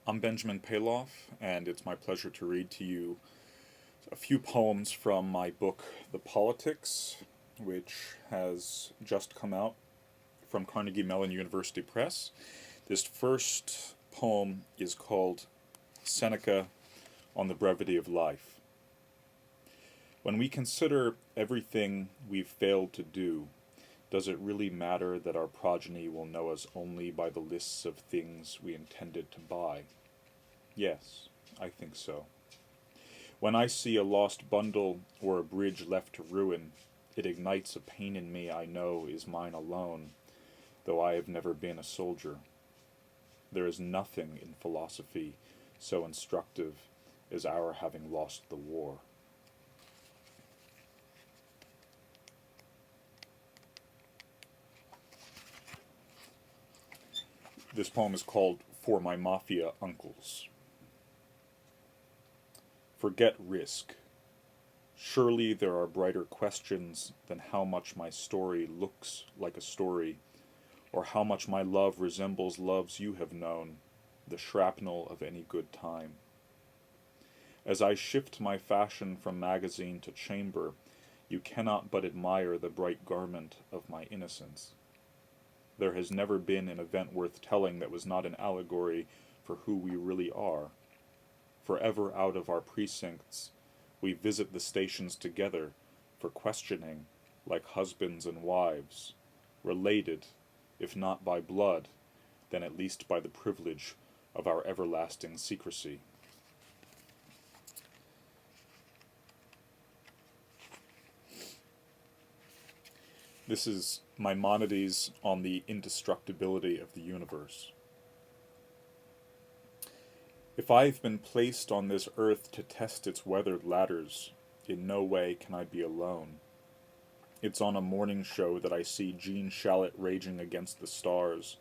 I'm Benjamin Paloff, and it's my pleasure to read to you a few poems from my book, The Politics, which has just come out from Carnegie Mellon University Press. This first poem is called Seneca on the Brevity of Life. When we consider everything we've failed to do, does it really matter that our progeny will know us only by the lists of things we intended to buy? Yes, I think so. When I see a lost bundle or a bridge left to ruin, it ignites a pain in me I know is mine alone, though I have never been a soldier. There is nothing in philosophy so instructive as our having lost the war. This poem is called For My Mafia Uncles. Forget risk. Surely there are brighter questions than how much my story looks like a story, or how much my love resembles loves you have known, the shrapnel of any good time. As I shift my fashion from magazine to chamber, you cannot but admire the bright garment of my innocence. There has never been an event worth telling that was not an allegory for who we really are. Forever out of our precincts, we visit the stations together for questioning, like husbands and wives, related, if not by blood, then at least by the privilege of our everlasting secrecy. This is Maimonides on the indestructibility of the universe. If I have been placed on this earth to test its weathered ladders, in no way can I be alone. It's on a morning show that I see Gene Shalit raging against the stars.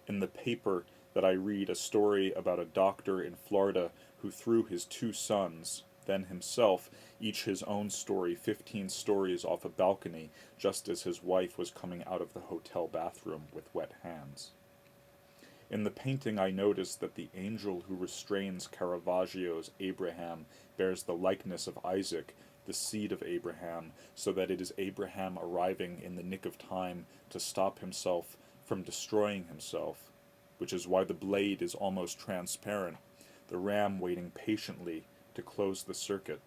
In the paper that I read a story about a doctor in Florida who threw his two sons, then himself, each his own story, 15 stories off a balcony, just as his wife was coming out of the hotel bathroom with wet hands. In the painting I notice that the angel who restrains Caravaggio's Abraham bears the likeness of Isaac, the seed of Abraham, so that it is Abraham arriving in the nick of time to stop himself from destroying himself, which is why the blade is almost transparent, the ram waiting patiently to close the circuit.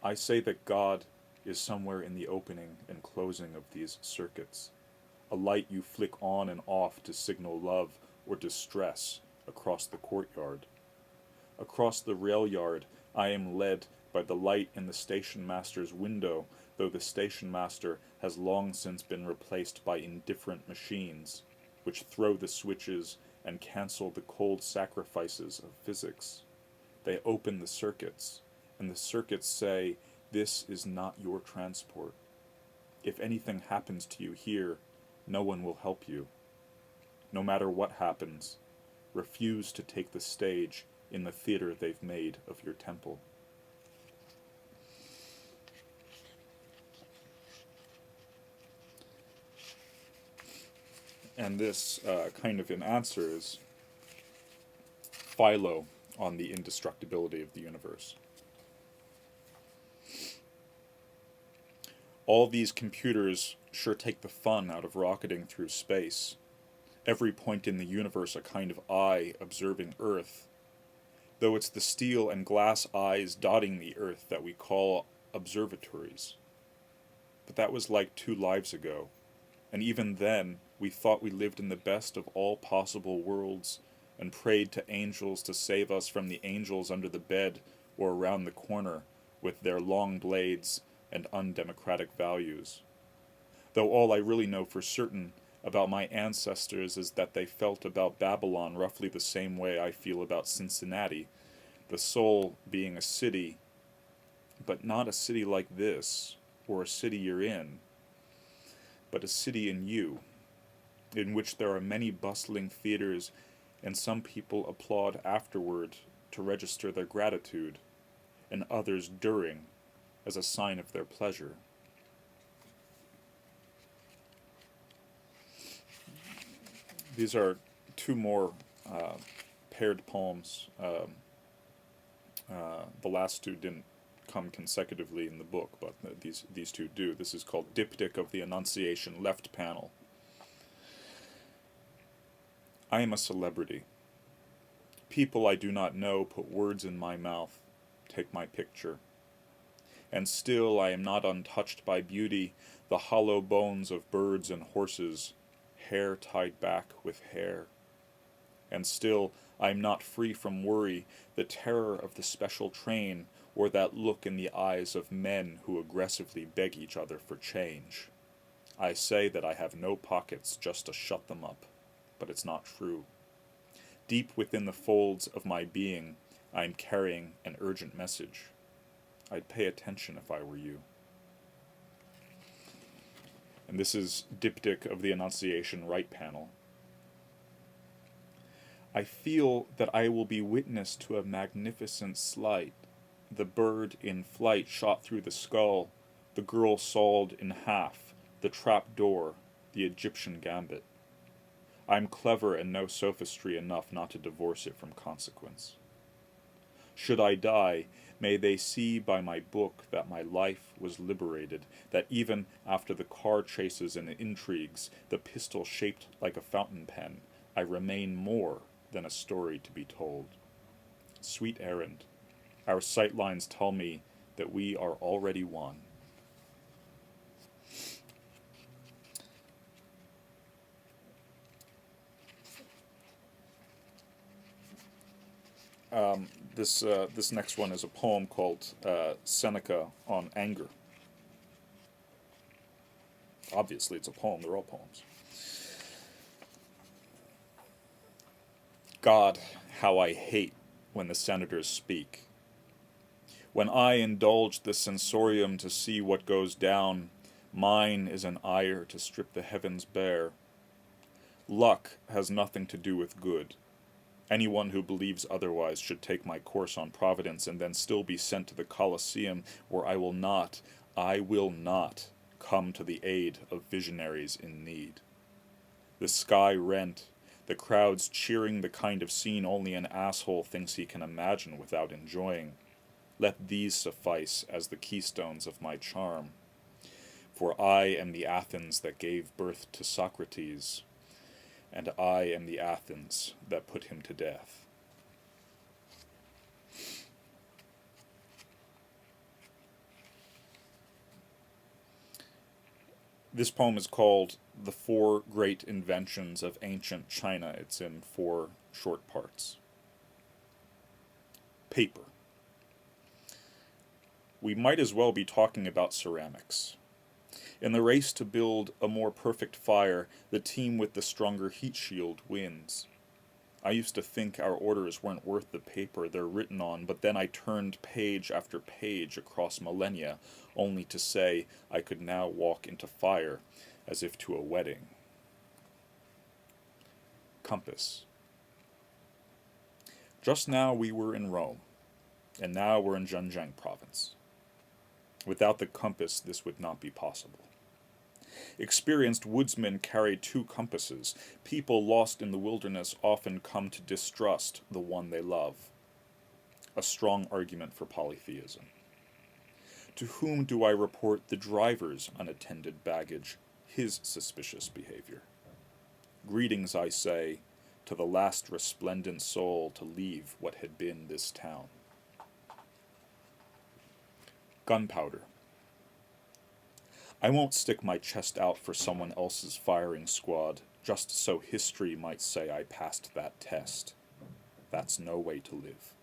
I say that God is somewhere in the opening and closing of these circuits, a light you flick on and off to signal love or distress across the courtyard. Across the rail yard, I am led by the light in the station master's window, though the station master has long since been replaced by indifferent machines, which throw the switches and cancel the cold sacrifices of physics. They open the circuits, and the circuits say, "This is not your transport. If anything happens to you here, no one will help you. No matter what happens, refuse to take the stage in the theater they've made of your temple." And this kind of in answer is Philo on the indestructibility of the universe. All these computers sure take the fun out of rocketing through space. Every point in the universe a kind of eye observing Earth, though it's the steel and glass eyes dotting the Earth that we call observatories. But that was like 2 lives ago, and even then we thought we lived in the best of all possible worlds and prayed to angels to save us from the angels under the bed or around the corner with their long blades and undemocratic values. Though all I really know for certain about my ancestors is that they felt about Babylon roughly the same way I feel about Cincinnati, the soul being a city, but not a city like this, or a city you're in, but a city in you, in which there are many bustling theaters, and some people applaud afterward to register their gratitude, and others during, as a sign of their pleasure. These are 2 more paired poems. The last two didn't come consecutively in the book, but these two do. This is called Diptych of the Annunciation, left panel. I am a celebrity. People I do not know put words in my mouth, take my picture. And still I am not untouched by beauty, the hollow bones of birds and horses, hair tied back with hair. And still I am not free from worry, the terror of the special train, or that look in the eyes of men who aggressively beg each other for change. I say that I have no pockets just to shut them up, but it's not true. Deep within the folds of my being, I am carrying an urgent message. I'd pay attention if I were you. And this is Diptych of the Annunciation, right panel. I feel that I will be witness to a magnificent sleight. The bird in flight shot through the skull, the girl sawed in half, the trap door, the Egyptian gambit. I'm clever and know sophistry enough not to divorce it from consequence. Should I die, may they see by my book that my life was liberated, that even after the car chases and intrigues, the pistol shaped like a fountain pen, I remain more than a story to be told. Sweet errand, our sightlines tell me that we are already one. This next one is a poem called Seneca on Anger. Obviously, it's a poem. They're all poems. God, how I hate when the senators speak. When I indulge the sensorium to see what goes down, mine is an ire to strip the heavens bare. Luck has nothing to do with good. Anyone who believes otherwise should take my course on Providence and then still be sent to the Colosseum, where I will not come to the aid of visionaries in need. The sky rent, the crowds cheering the kind of scene only an asshole thinks he can imagine without enjoying. Let these suffice as the keystones of my charm. For I am the Athens that gave birth to Socrates, and I am the Athens that put him to death. This poem is called The Four Great Inventions of Ancient China. It's in 4 short parts. Paper. We might as well be talking about ceramics. In the race to build a more perfect fire, the team with the stronger heat shield wins. I used to think our orders weren't worth the paper they're written on, but then I turned page after page across millennia, only to say I could now walk into fire as if to a wedding. Compass. Just now we were in Rome, and now we're in Zhejiang province. Without the compass, this would not be possible. Experienced woodsmen carry 2 compasses. People lost in the wilderness often come to distrust the one they love. A strong argument for polytheism. To whom do I report the driver's unattended baggage, his suspicious behavior? Greetings, I say, to the last resplendent soul to leave what had been this town. Gunpowder. I won't stick my chest out for someone else's firing squad, just so history might say I passed that test. That's no way to live.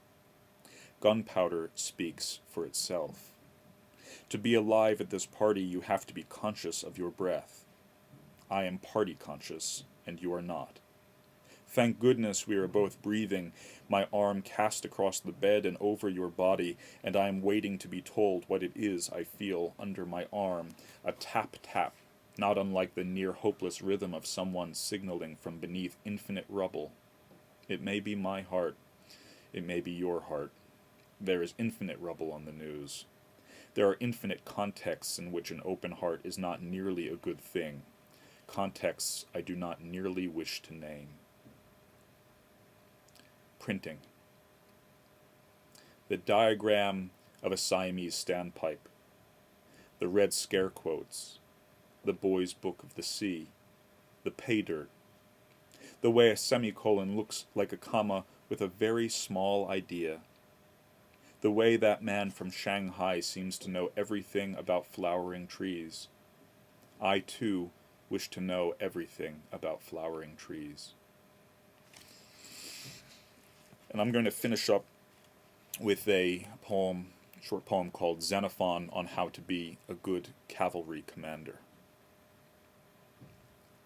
Gunpowder speaks for itself. To be alive at this party, you have to be conscious of your breath. I am party conscious, and you are not. Thank goodness we are both breathing, my arm cast across the bed and over your body, and I am waiting to be told what it is I feel under my arm, a tap-tap, not unlike the near-hopeless rhythm of someone signaling from beneath infinite rubble. It may be my heart, it may be your heart. There is infinite rubble on the news. There are infinite contexts in which an open heart is not nearly a good thing, contexts I do not nearly wish to name. printing. The diagram of a Siamese standpipe, the red scare quotes, the boy's book of the sea, the pay dirt, the way a semicolon looks like a comma with a very small idea, the way that man from Shanghai seems to know everything about flowering trees. I, too, wish to know everything about flowering trees. And I'm going to finish up with a poem, short poem called Xenophon on How to Be a Good Cavalry Commander.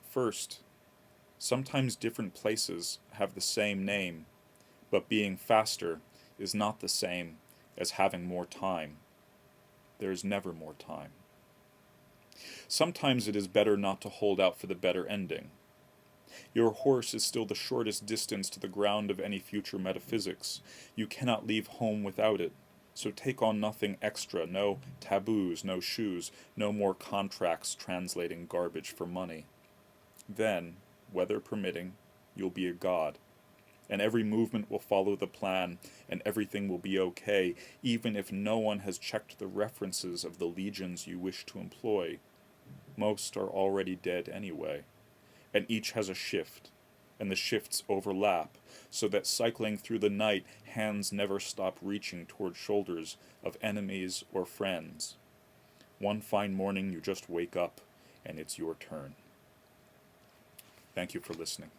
First, sometimes different places have the same name, but being faster is not the same as having more time. There is never more time. Sometimes it is better not to hold out for the better ending. Your horse is still the shortest distance to the ground of any future metaphysics. You cannot leave home without it, so take on nothing extra, no taboos, no shoes, no more contracts translating garbage for money. Then, weather permitting, you'll be a god, and every movement will follow the plan, and everything will be okay, even if no one has checked the references of the legions you wish to employ. Most are already dead anyway, and each has a shift, and the shifts overlap, so that cycling through the night, hands never stop reaching toward shoulders of enemies or friends. One fine morning you just wake up, and it's your turn. Thank you for listening.